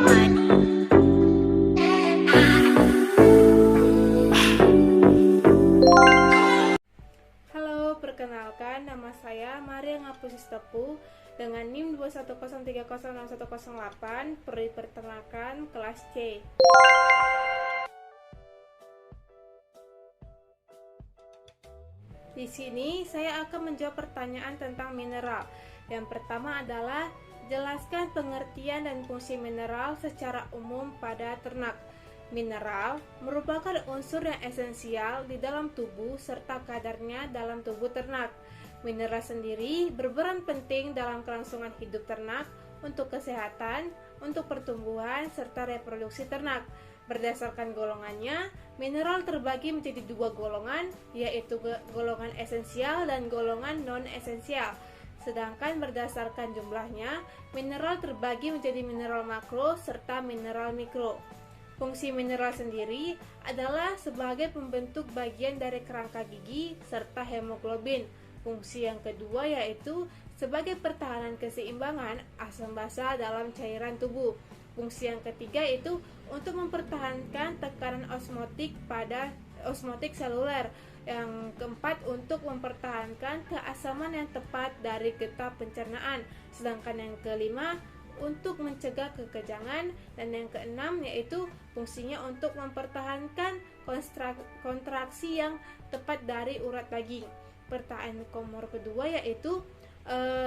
Halo, perkenalkan nama saya Maria Ngapusistepu dengan NIM 210306108, Peri Peternakan kelas C. Di sini saya akan menjawab pertanyaan tentang mineral. Yang pertama adalah jelaskan pengertian dan fungsi mineral secara umum pada ternak. Mineral merupakan unsur yang esensial di dalam tubuh serta kadarnya dalam tubuh ternak. Mineral sendiri berperan penting dalam kelangsungan hidup ternak, untuk kesehatan, untuk pertumbuhan, serta reproduksi ternak. Berdasarkan golongannya, mineral terbagi menjadi dua golongan, yaitu golongan esensial dan golongan non-esensial. Sedangkan berdasarkan jumlahnya, mineral terbagi menjadi mineral makro serta mineral mikro. Fungsi mineral sendiri adalah sebagai pembentuk bagian dari kerangka gigi serta hemoglobin. Fungsi yang kedua yaitu sebagai pertahanan keseimbangan asam basa dalam cairan tubuh. Fungsi yang ketiga itu untuk mempertahankan tekanan osmotik seluler. Yang keempat untuk mempertahankan keasaman yang tepat dari getah pencernaan. Sedangkan yang kelima untuk mencegah kekejangan, dan yang keenam yaitu fungsinya untuk mempertahankan kontraksi yang tepat dari urat daging. Pertanyaan nomor kedua yaitu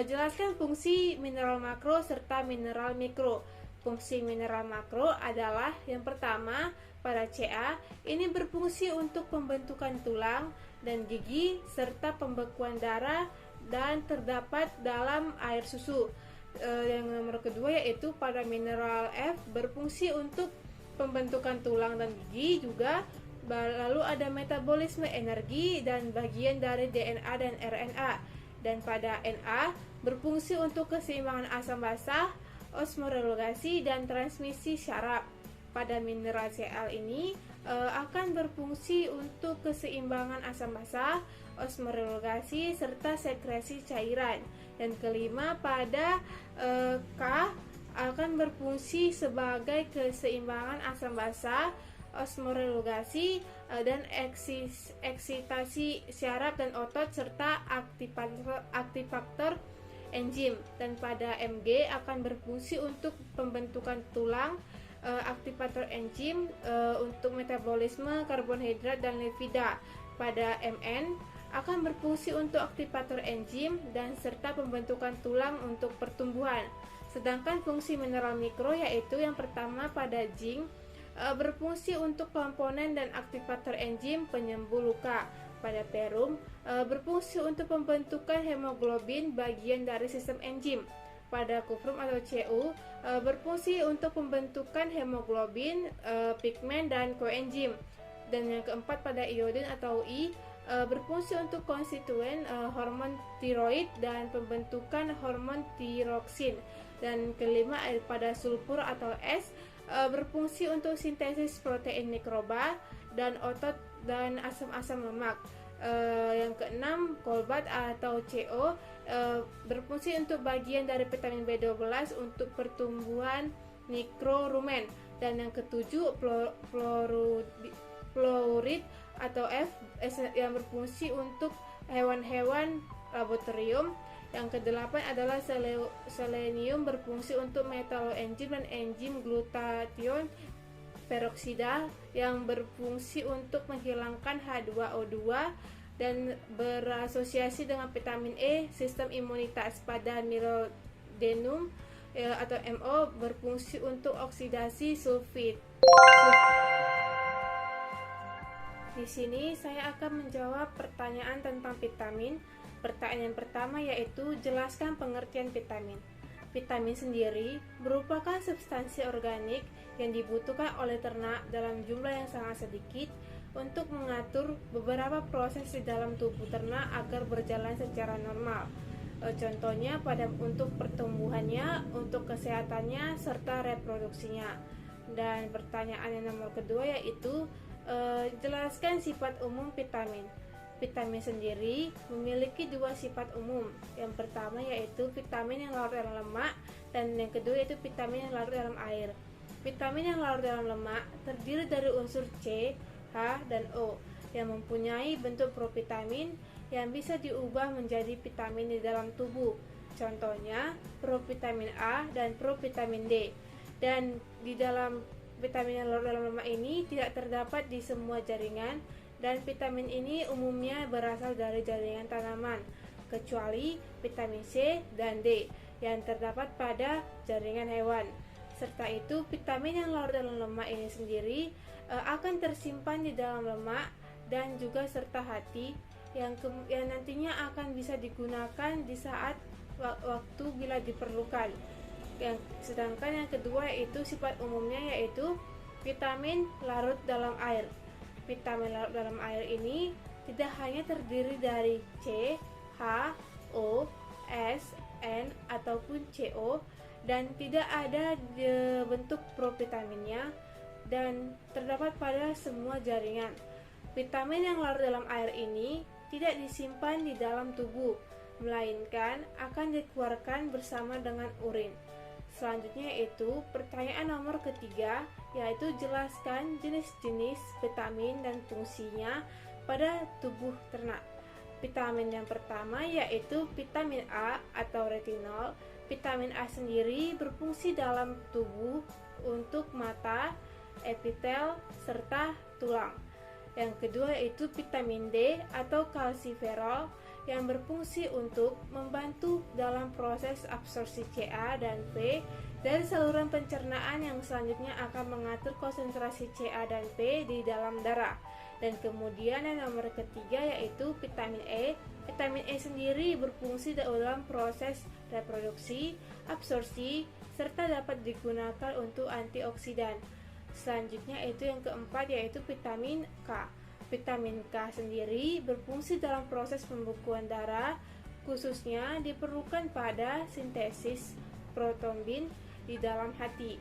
jelaskan fungsi mineral makro serta mineral mikro. Fungsi mineral makro adalah yang pertama pada CA, ini berfungsi untuk pembentukan tulang dan gigi serta pembekuan darah dan terdapat dalam air susu. Yang nomor kedua yaitu pada mineral F berfungsi untuk pembentukan tulang dan gigi juga. Lalu ada metabolisme energi dan bagian dari DNA dan RNA. Dan pada Na berfungsi untuk keseimbangan asam basa, osmoregulasi dan transmisi syaraf. Pada mineral Cl ini akan berfungsi untuk keseimbangan asam basa, osmoregulasi serta sekresi cairan. Dan kelima pada K akan berfungsi sebagai keseimbangan asam basa, osmoregulasi dan eksitasi syaraf dan otot serta aktivator enzim. Dan pada Mg akan berfungsi untuk pembentukan tulang, aktivator enzim untuk metabolisme karbohidrat dan lipida. Pada Mn akan berfungsi untuk aktivator enzim dan serta pembentukan tulang untuk pertumbuhan. Sedangkan fungsi mineral mikro yaitu yang pertama pada zinc berfungsi untuk komponen dan aktivator enzim penyembuh luka. Pada perum berfungsi untuk pembentukan hemoglobin bagian dari sistem enzim. Pada kufrum atau Cu berfungsi untuk pembentukan hemoglobin, pigmen dan koenzim. Dan yang keempat pada iodin atau I berfungsi untuk konstituen hormon tiroid dan pembentukan hormon tiroksin. Dan kelima pada sulfur atau S berfungsi untuk sintesis protein mikroba dan otot dan asam-asam lemak. Yang keenam kolbat atau Co berfungsi untuk bagian dari vitamin B12 untuk pertumbuhan mikrorumen. Dan yang ketujuh fluorid atau F yang berfungsi untuk hewan-hewan laboratorium. Yang kedelapan adalah selenium berfungsi untuk metaloenzim dan enzim glutathione peroksida yang berfungsi untuk menghilangkan H2O2 dan berasosiasi dengan vitamin E, sistem imunitas. Pada molybdenum atau MO berfungsi untuk oksidasi sulfit. Di sini saya akan menjawab pertanyaan tentang vitamin. Pertanyaan yang pertama yaitu jelaskan pengertian vitamin. Vitamin sendiri merupakan substansi organik yang dibutuhkan oleh ternak dalam jumlah yang sangat sedikit untuk mengatur beberapa proses di dalam tubuh ternak agar berjalan secara normal. Contohnya untuk pertumbuhannya, untuk kesehatannya, serta reproduksinya. Dan pertanyaan yang nomor kedua yaitu jelaskan sifat umum vitamin. Vitamin sendiri memiliki dua sifat umum. Yang pertama yaitu vitamin yang larut dalam lemak, dan yang kedua yaitu vitamin yang larut dalam air. Vitamin yang larut dalam lemak terdiri dari unsur C, H, dan O yang mempunyai bentuk provitamin yang bisa diubah menjadi vitamin di dalam tubuh. Contohnya provitamin A dan provitamin D. Dan di dalam vitamin yang larut dalam lemak ini tidak terdapat di semua jaringan, dan vitamin ini umumnya berasal dari jaringan tanaman, kecuali vitamin C dan D yang terdapat pada jaringan hewan. Serta itu, vitamin yang larut dalam lemak ini sendiri akan tersimpan di dalam lemak dan juga serta hati yang nantinya akan bisa digunakan di saat waktu bila diperlukan. Sedangkan yang kedua yaitu sifat umumnya, yaitu vitamin larut dalam air. Vitamin larut dalam air ini tidak hanya terdiri dari C, H, O, S, N, ataupun CO, dan tidak ada bentuk provitaminnya dan terdapat pada semua jaringan. Vitamin yang larut dalam air ini tidak disimpan di dalam tubuh, melainkan akan dikeluarkan bersama dengan urin. Selanjutnya yaitu pertanyaan nomor ketiga, yaitu jelaskan jenis-jenis vitamin dan fungsinya pada tubuh ternak. Vitamin yang pertama yaitu vitamin A atau retinol. Vitamin A sendiri berfungsi dalam tubuh untuk mata, epitel, serta tulang. Yang kedua yaitu vitamin D atau kalsiferol yang berfungsi untuk membantu dalam proses absorpsi Ca dan P dari saluran pencernaan yang selanjutnya akan mengatur konsentrasi Ca dan P di dalam darah. Dan kemudian yang nomor ketiga yaitu vitamin E. Vitamin E sendiri berfungsi dalam proses reproduksi, absorpsi, serta dapat digunakan untuk antioksidan. Selanjutnya itu yang keempat yaitu vitamin K. Vitamin K sendiri berfungsi dalam proses pembekuan darah, khususnya diperlukan pada sintesis protombin di dalam hati.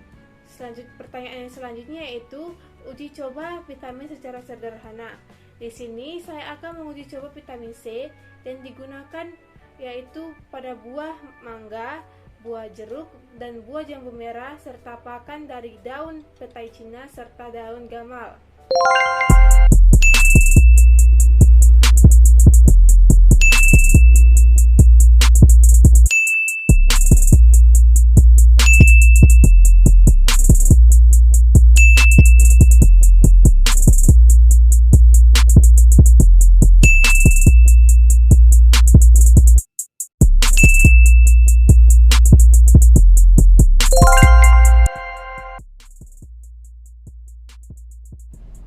Pertanyaan yang selanjutnya yaitu uji coba vitamin secara sederhana. Di sini saya akan menguji coba vitamin C dan digunakan yaitu pada buah mangga, buah jeruk, dan buah jambu merah serta pakan dari daun petai Cina serta daun gamal.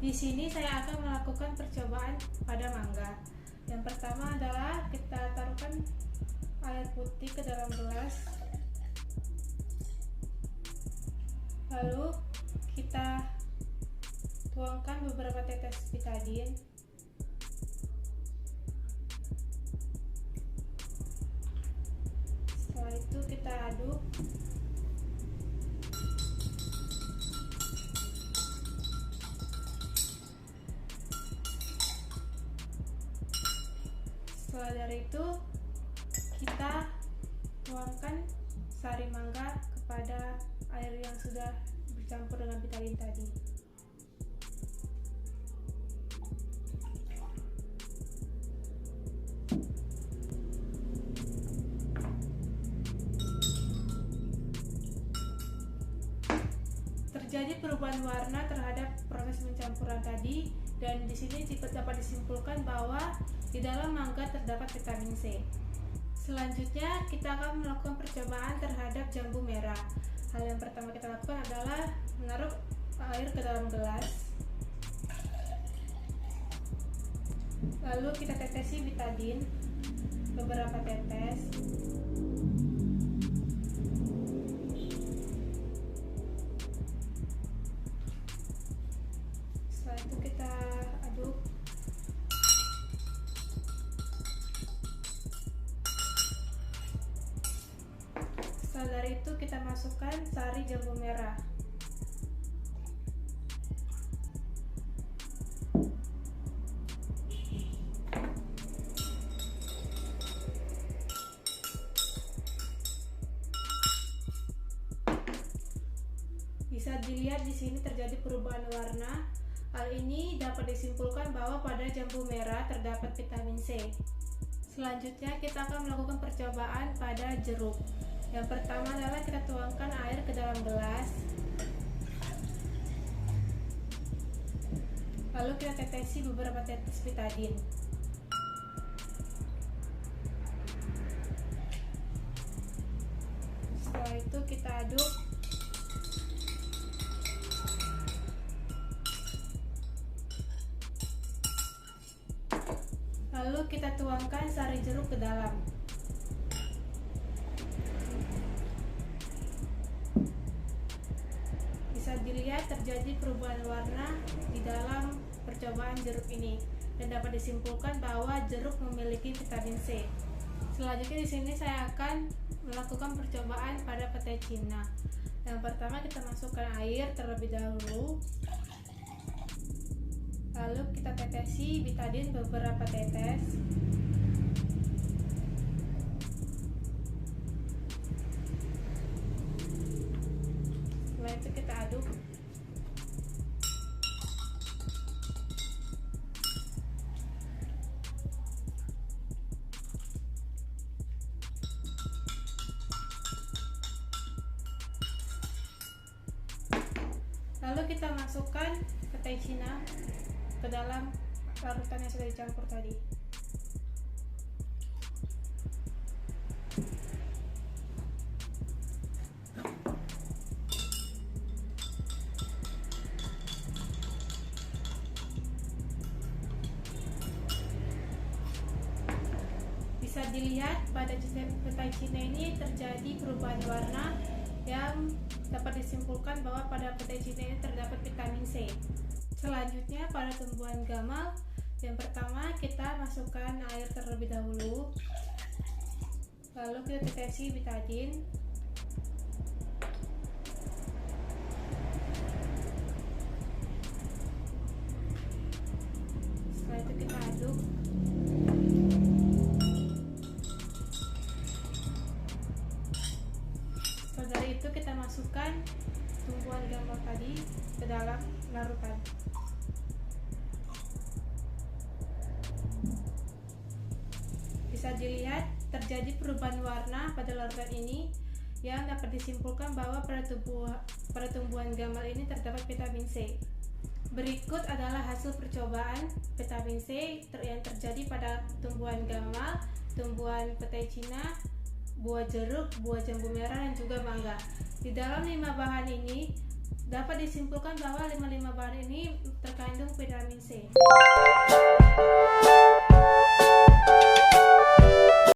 Di sini saya akan melakukan percobaan pada mangga. Yang pertama adalah kita taruhkan air putih ke dalam gelas. Lalu kita tuangkan beberapa tetes betadine. Setelah itu kita aduk. Setelah dari itu kita tuangkan sari mangga kepada air yang sudah bercampur dengan betadine tadi. Terjadi perubahan warna terhadap proses pencampuran tadi, dan di sini dapat disimpulkan bahwa di dalam mangga terdapat vitamin C. Selanjutnya kita akan melakukan percobaan terhadap jambu merah. Hal yang pertama kita lakukan adalah menaruh air ke dalam gelas. Lalu kita tetesi betadine beberapa tetes. Setelah itu kita aduk. Setelah dari itu kita masukkan sari jambu merah. Bisa dilihat di sini terjadi perubahan warna. Hal ini dapat disimpulkan bahwa pada jambu merah terdapat vitamin C. Selanjutnya kita akan melakukan percobaan pada jeruk. Yang pertama adalah kita tuangkan air ke dalam gelas. Lalu kita tetesi beberapa tetes betadine. Setelah itu kita aduk. Lalu kita tuangkan sari jeruk ke dalam. Bisa dilihat terjadi perubahan warna di dalam percobaan jeruk ini dan dapat disimpulkan bahwa jeruk memiliki vitamin C. Selanjutnya di sini saya akan melakukan percobaan pada petai Cina. Yang pertama kita masukkan air terlebih dahulu. Lalu kita tetesi betadine beberapa tetes. Setelah itu kita aduk. Lalu kita masukkan petai Cina ke dalam larutan yang sudah dicampur tadi. Bisa dilihat pada petai Cina ini terjadi perubahan warna yang dapat disimpulkan bahwa pada petai Cina ini terdapat vitamin C. Selanjutnya pada tumbuhan gamal, yang pertama kita masukkan air terlebih dahulu. Lalu kita tetesi betadine. Setelah itu kita aduk. Setelah dari itu kita masukkan tumbuhan gamal tadi ke dalam larutan. Bisa dilihat terjadi perubahan warna pada larutan ini yang dapat disimpulkan bahwa pada tumbuhan gamal ini terdapat vitamin C. Berikut adalah hasil percobaan vitamin C yang terjadi pada tumbuhan gamal, tumbuhan petai Cina, buah jeruk, buah jambu merah, dan juga mangga. Di dalam 5 bahan ini dapat disimpulkan bahwa 5 bahan ini terkandung vitamin C.